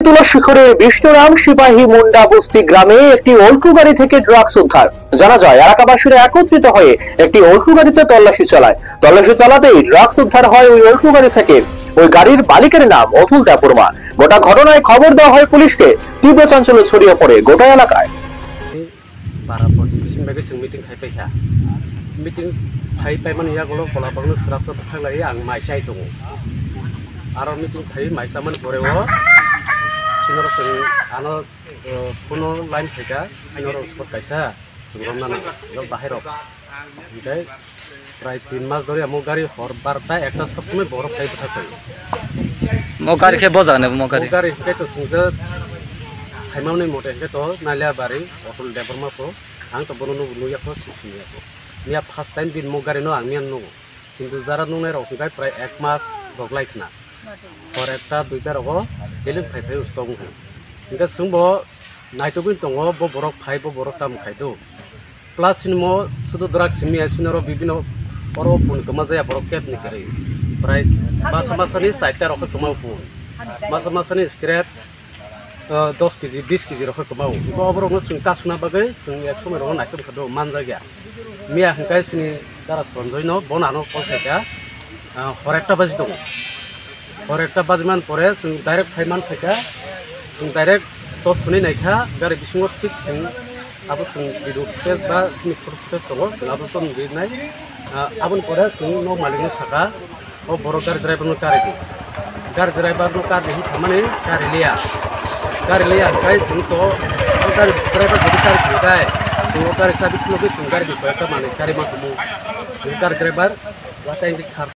তুলা শিখরের বিষ্ণুরাম সিপাহী মুন্ডা বস্তি গ্রামে একটি অল্টু গাড়ি থেকে ড্রাগস উদ্ধার। জানা যায় এলাকাবাসীরা একত্রিত হয়ে একটি অল্টু গাড়িতে তল্লাশি চালায়। তল্লাশি চালাতেই ড্রাগস উদ্ধার হয় ওই অল্টু গাড়ি থেকে। ওই গাড়ির মালিকের নাম অতুল দেববর্মা। গোটা ঘটনায় খবর দেওয়া হয় পুলিশকে। তীব্র চাঞ্চল্য ছড়িয়ে পড়ে গোটা এলাকায়। Aro meeting thai mai saman koreo sinoro sing ano kuno line theka sinoro spot kaisa sungrom nana no bahero dai pray 3 mas dhore amo gari hor barta ekta sabসময় বড় খাই কথা কই মোকারি খে বজানে মোকারি কে তো সুজা সাইমাউনি মতে কে তো নালিয়া বাড়ি অতুল দেববর্মা কো আং তো বননো নুয়া কো সুসিয়া কো মিয়া ফার্স্ট টাইম দিন মোগারি নো আং মিয়ান নো কিন্তু যারা নুনে রকিবাই প্রায় 1 মাস বগলাইখনা और एकटा दुइटा रगो दिलिन फाइफाइ उस्तों हो इनका सुंबो नाइटोबिन दंगो बो बरक फाइ बो बरक ताम खाइदो प्लस सिनमो सुदु द्राग सिमि आसिनरो बिबिनो और पुन कमा जाया बरक केप निकरे प्राय मासमासनि साइटा रख कमाउ पुन मासमासनि स्क्रेप 10 केजी 20 केजी रख कमाउ इको अबरक सिंका सुना बागै जों 100 मेरो नाइसम खदो मानजा गया मिया हंकाय सिनि दारा सनजयनो बनानो कलसेटा हरेकटा बाजि दं और एक बाजमान परे जों डाइरेक्ट फाइमान फैका जों डाइरेक्ट टस थुनै नायखा गारि बिसुङाव थिक जों आबो जों भिडिअ फुटेज बा जोंनि फटो फुटेज दङ जों आबो सम लिरनाय आबोन परे जों न' मालिकनि साखा अ बर' गारि ड्राइभारनो गारि ड्राइभारनो गारि हिसामाने गारि लिया ओमफ्राय जोंथ' गारि ड्राइभार जुदि गारि फैबाय जों गारि साबि खुलुगै जों गारि बिखौ माने गारि माखौ गारि ड्राइभार वाटाइं खार